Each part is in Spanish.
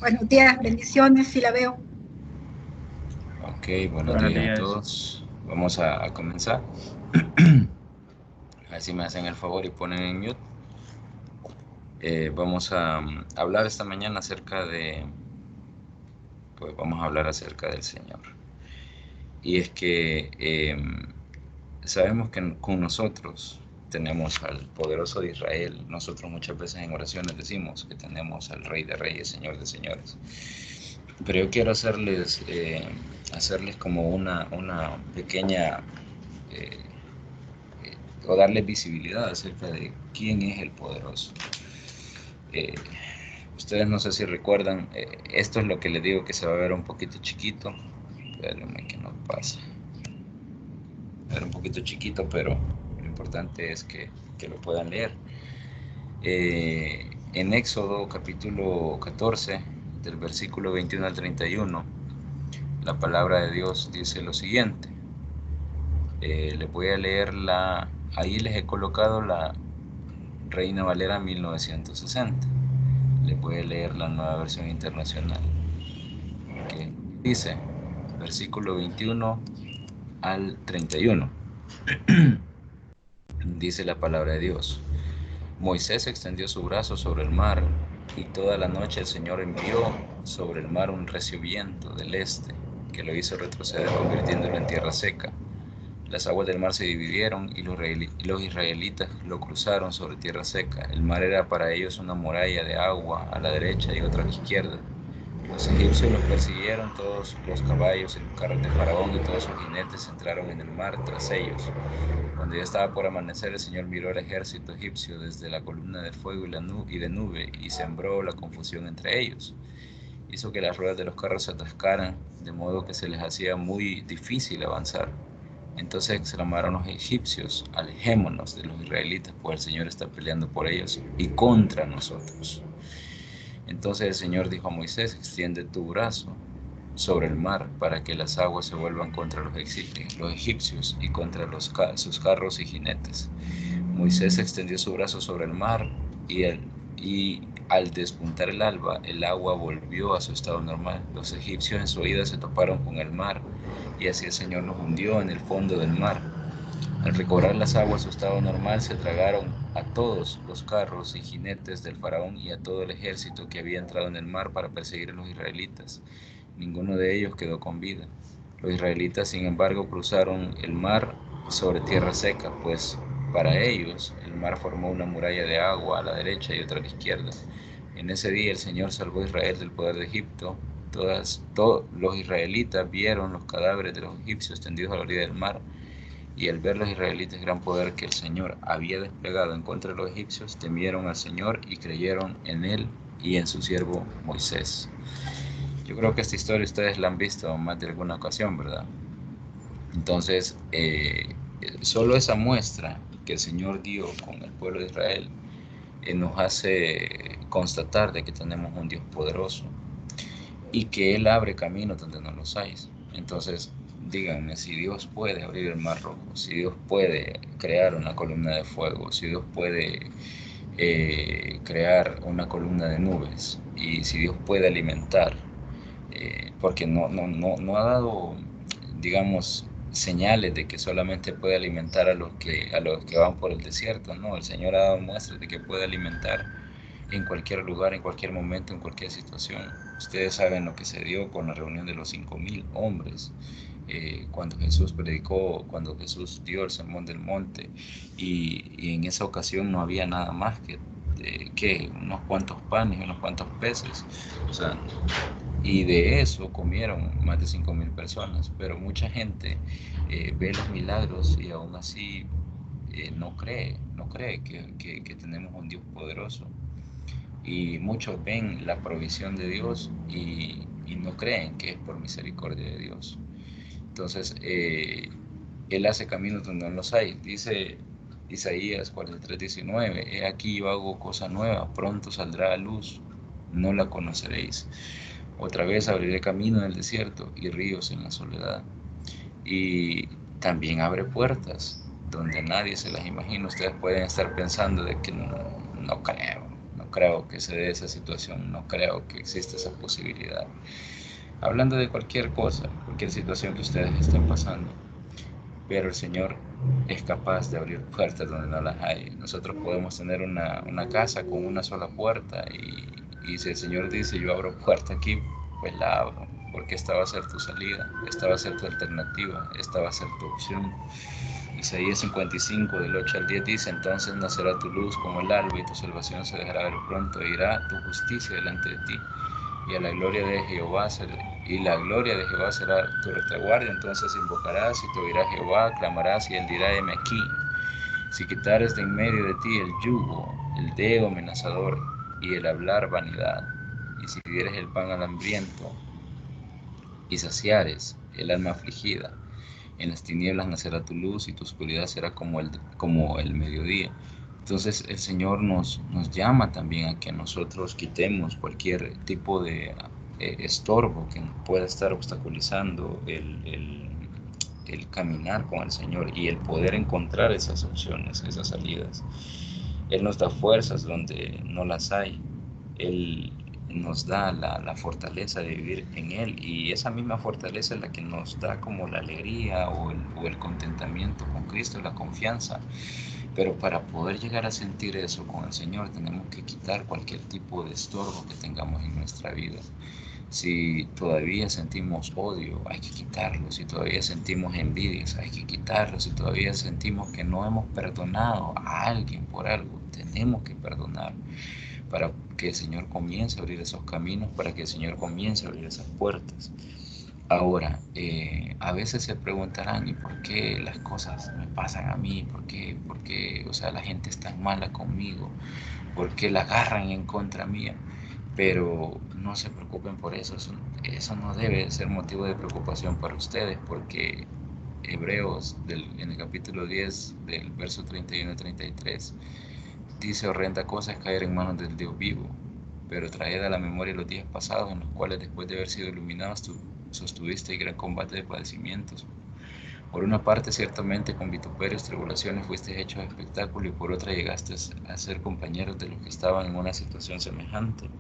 Buenos días, bendiciones, sí la veo. Ok, buenos Buenos días a días. todos. Vamos a comenzar. A ver si me hacen el favor y ponen en mute. Vamos a hablar esta mañana pues vamos a hablar acerca del Señor. Y es que sabemos que con nosotros tenemos al poderoso de Israel. Nosotros muchas veces en oraciones decimos que tenemos al Rey de Reyes, Señor de Señores. Pero yo quiero hacerles como una pequeña eh, o darle visibilidad acerca de quién es el poderoso. Eh, Ustedes no sé si recuerdan, esto es lo que les digo que se va a ver un poquito chiquito. Espérenme que no pase. Va a ver un poquito chiquito, pero lo importante es que lo puedan leer. En Éxodo capítulo 14, del versículo 21 al 31, la palabra de Dios dice lo siguiente. Les voy a leer ahí les he colocado la Reina Valera 1960. Les voy a leer la nueva versión internacional, que dice, versículo 21 al 31. Dice la palabra de Dios. Moisés extendió su brazo sobre el mar, y toda la noche el Señor envió sobre el mar un recio viento del este, que lo hizo retroceder convirtiéndolo en tierra seca. Las aguas del mar se dividieron y los israelitas lo cruzaron sobre tierra seca. El mar era para ellos una muralla de agua a la derecha y otra a la izquierda. Los egipcios los persiguieron, todos los caballos y los carros de Faraón y todos sus jinetes entraron en el mar tras ellos. Cuando ya estaba por amanecer, el Señor miró al ejército egipcio desde la columna de fuego y de nube y sembró la confusión entre ellos. Hizo que las ruedas de los carros se atascaran, de modo que se les hacía muy difícil avanzar. Entonces exclamaron los egipcios, alejémonos de los israelitas, pues el Señor está peleando por ellos y contra nosotros. Entonces el Señor dijo a Moisés, extiende tu brazo sobre el mar para que las aguas se vuelvan contra los egipcios y contra sus carros y jinetes. Moisés extendió su brazo sobre el mar y al despuntar el alba, el agua volvió a su estado normal. Los egipcios en su huida se toparon con el mar y así el Señor los hundió en el fondo del mar. Al recobrar las aguas su estado normal, se tragaron a todos los carros y jinetes del faraón y a todo el ejército que había entrado en el mar para perseguir a los israelitas. Ninguno de ellos quedó con vida. Los israelitas, sin embargo, cruzaron el mar sobre tierra seca, pues para ellos el mar formó una muralla de agua a la derecha y otra a la izquierda. En ese día el Señor salvó a Israel del poder de Egipto. Todos los israelitas vieron los cadáveres de los egipcios tendidos a la orilla del mar, y al ver los israelitas el gran poder que el Señor había desplegado en contra de los egipcios, temieron al Señor y creyeron en él y en su siervo Moisés. Yo creo que esta historia ustedes la han visto más de alguna ocasión, ¿verdad? Entonces, solo esa muestra que el Señor dio con el pueblo de Israel nos hace constatar de que tenemos un Dios poderoso y que Él abre caminos donde no los hay. Entonces, díganme, si Dios puede abrir el mar rojo, si Dios puede crear una columna de fuego, si Dios puede crear una columna de nubes, y si Dios puede alimentar, porque no ha dado, digamos, señales de que solamente puede alimentar a los que van por el desierto, no, el Señor ha dado muestras de que puede alimentar en cualquier lugar, en cualquier momento, en cualquier situación. Ustedes saben lo que se dio con la reunión de los 5.000 hombres, cuando Jesús predicó, cuando Jesús dio el sermón del monte, y en esa ocasión no había nada más que unos cuantos panes y unos cuantos peces. O sea, y de eso comieron más de 5.000 personas, pero mucha gente ve los milagros y aún así no cree que tenemos un Dios poderoso. Y muchos ven la provisión de Dios y no creen que es por misericordia de Dios. Entonces, Él hace caminos donde no los hay. Dice Isaías 43:19, he aquí yo hago cosa nueva, pronto saldrá a luz, no la conoceréis. Otra vez abriré camino en el desierto y ríos en la soledad. Y también abre puertas donde nadie se las imagina. Ustedes pueden estar pensando de que no creo, creo que se dé esa situación, no creo que exista esa posibilidad. Hablando de cualquier cosa, cualquier situación que ustedes estén pasando, pero el Señor es capaz de abrir puertas donde no las hay. Nosotros podemos tener una casa con una sola puerta y si el Señor dice yo abro puerta aquí, pues la abro, porque esta va a ser tu salida, esta va a ser tu alternativa, esta va a ser tu opción. Isaías 55 del 8 al 10 dice, entonces nacerá tu luz como el alba y tu salvación se dejará ver pronto, e irá tu justicia delante de ti y a la gloria de Jehová será tu retaguardia. Entonces invocarás y te oirá Jehová, clamarás y él dirá, heme aquí. Si quitares de en medio de ti el yugo, el dedo amenazador y el hablar vanidad, y si dieres el pan al hambriento y saciares el alma afligida, en las tinieblas nacerá tu luz y tu oscuridad será como el mediodía. Entonces el Señor nos llama también a que nosotros quitemos cualquier tipo de estorbo que nos pueda estar obstaculizando el caminar con el Señor y el poder encontrar esas opciones, esas salidas. Él nos da fuerzas donde no las hay. Él nos da la fortaleza de vivir en Él y esa misma fortaleza es la que nos da como la alegría o el contentamiento con Cristo, la confianza. Pero para poder llegar a sentir eso con el Señor tenemos que quitar cualquier tipo de estorbo que tengamos en nuestra vida. Si todavía sentimos odio, hay que quitarlo. Si todavía sentimos envidias, hay que quitarlo. Si todavía sentimos que no hemos perdonado a alguien por algo, tenemos que perdonar para que el Señor comience a abrir esos caminos, para que el Señor comience a abrir esas puertas. Ahora, a veces se preguntarán, ¿y por qué las cosas me pasan a mí? ¿Por qué, o sea, la gente es tan mala conmigo? ¿Por qué la agarran en contra mía? Pero no se preocupen por eso, eso no debe ser motivo de preocupación para ustedes, porque Hebreos en el capítulo 10, del verso 31 y 33, dice horrenda cosa es caer en manos del Dios vivo, pero traed a la memoria los días pasados en los cuales después de haber sido iluminados tú sostuviste gran combate de padecimientos. Por una parte, ciertamente con vituperios, tribulaciones fuiste hechos espectáculo y por otra llegaste a ser compañeros de los que estaban en una situación semejante.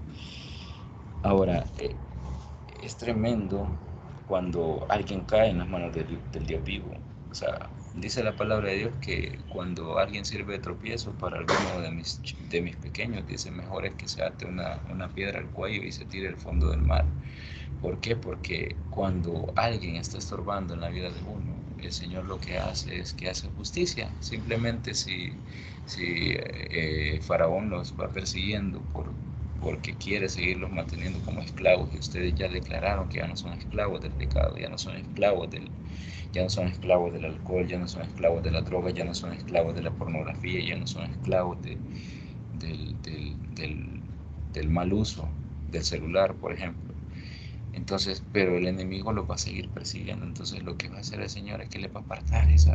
Ahora, es tremendo cuando alguien cae en las manos del Dios vivo. O sea, dice la palabra de Dios que cuando alguien sirve de tropiezo para alguno de mis pequeños, dice, mejor es que se ate una piedra al cuello y se tire al fondo del mar. ¿Por qué? Porque cuando alguien está estorbando en la vida de uno, el Señor lo que hace es que hace justicia. Simplemente si Faraón los va persiguiendo porque quiere seguirlos manteniendo como esclavos y ustedes ya declararon que ya no son esclavos del pecado, ya no son esclavos del alcohol, ya no son esclavos de la droga, ya no son esclavos de la pornografía, ya no son esclavos del mal uso del celular, por ejemplo. Entonces, pero el enemigo lo va a seguir persiguiendo. Entonces, lo que va a hacer el Señor es que le va a apartar ese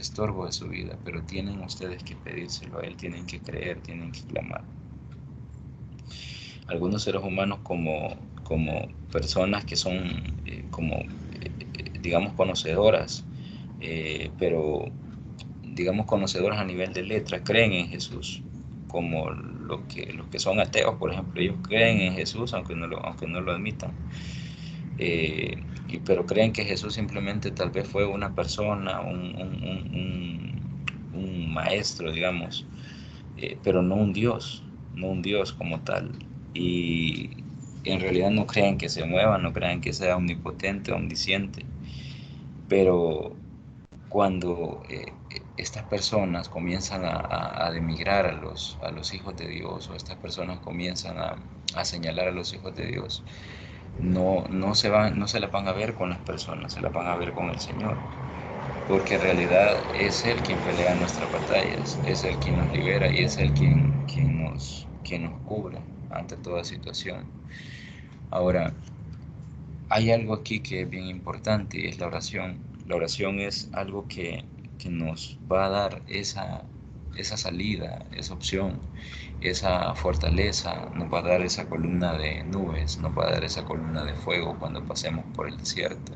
estorbo de su vida. Pero tienen ustedes que pedírselo a Él, tienen que creer, tienen que clamar. Algunos seres humanos como personas que son digamos, conocedoras, pero digamos conocedoras a nivel de letra, creen en Jesús, como los que son ateos, por ejemplo, ellos creen en Jesús aunque no lo admitan, pero creen que Jesús simplemente tal vez fue una persona, un maestro, digamos, pero no un Dios, no un Dios como tal. Y en realidad no creen que se mueva, no creen que sea omnipotente, omnisciente, pero cuando estas personas comienzan a demigrar a los hijos de Dios, o estas personas comienzan a señalar a los hijos de Dios, no se la van a ver con las personas, se la van a ver con el Señor, porque en realidad es Él quien pelea nuestras batallas, es Él quien nos libera y es Él quien nos cubre ante toda situación. Ahora, hay algo aquí que es bien importante y es la oración. La oración es algo que nos va a dar esa salida, esa opción, esa fortaleza, nos va a dar esa columna de nubes, nos va a dar esa columna de fuego cuando pasemos por el desierto.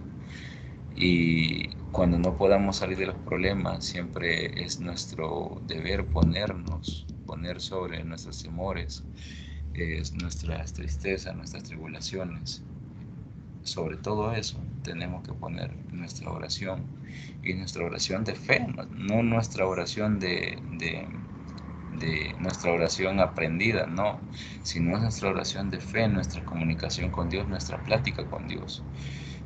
Y cuando no podamos salir de los problemas, siempre es nuestro deber ponernos poner sobre nuestros temores, nuestras tristezas, nuestras tribulaciones. Sobre todo eso tenemos que poner nuestra oración, y nuestra oración de fe, no nuestra oración de nuestra oración aprendida, no, sino nuestra oración de fe, nuestra comunicación con Dios, nuestra plática con Dios.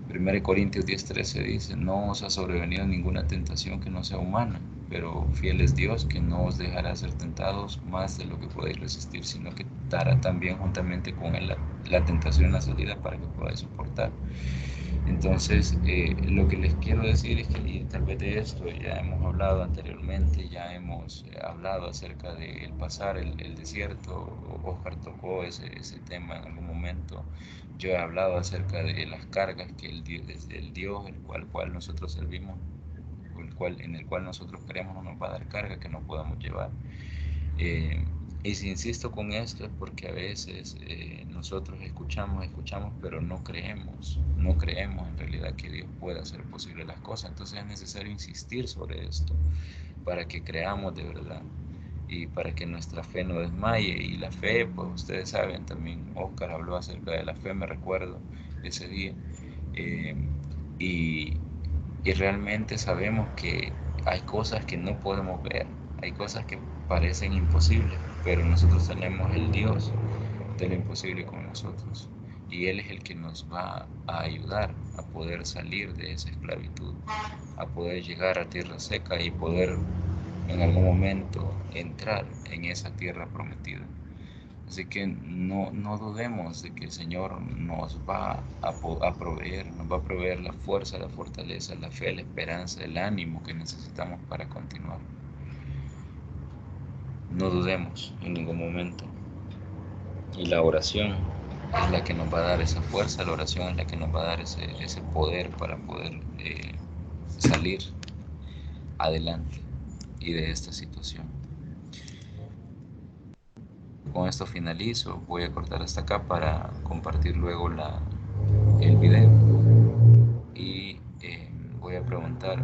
1 Corintios 10:13 dice: no os ha sobrevenido ninguna tentación que no sea humana, pero fiel es Dios, que no os dejará ser tentados más de lo que podéis resistir, sino que dará también juntamente con él la tentación, la salida, para que podáis soportar. Entonces, lo que les quiero decir es que, y tal vez de esto ya hemos hablado anteriormente, ya hemos hablado acerca del pasar el desierto. Oscar tocó ese tema en algún momento. Yo he hablado acerca de las cargas que el Dios el cual nosotros servimos, en el cual nosotros creemos, no nos va a dar carga que no podamos llevar. Y si insisto con esto es porque a veces nosotros escuchamos, pero no creemos en realidad que Dios pueda hacer posible las cosas. Entonces es necesario insistir sobre esto para que creamos de verdad y para que nuestra fe no desmaye. Y la fe, pues ustedes saben, también Oscar habló acerca de la fe, me recuerdo ese día. Eh, y, y realmente sabemos que hay cosas que no podemos ver, hay cosas que parecen imposibles, pero nosotros tenemos el Dios de lo imposible con nosotros, y Él es el que nos va a ayudar a poder salir de esa esclavitud, a poder llegar a tierra seca y poder en algún momento entrar en esa tierra prometida. Así que no dudemos de que el Señor nos va a proveer, nos va a proveer la fuerza, la fortaleza, la fe, la esperanza, el ánimo que necesitamos para continuar. No dudemos en ningún momento. Y la oración es la que nos va a dar esa fuerza, la oración es la que nos va a dar ese poder para poder salir adelante y de esta situación. Con esto finalizo, voy a cortar hasta acá para compartir luego el video, y voy a preguntar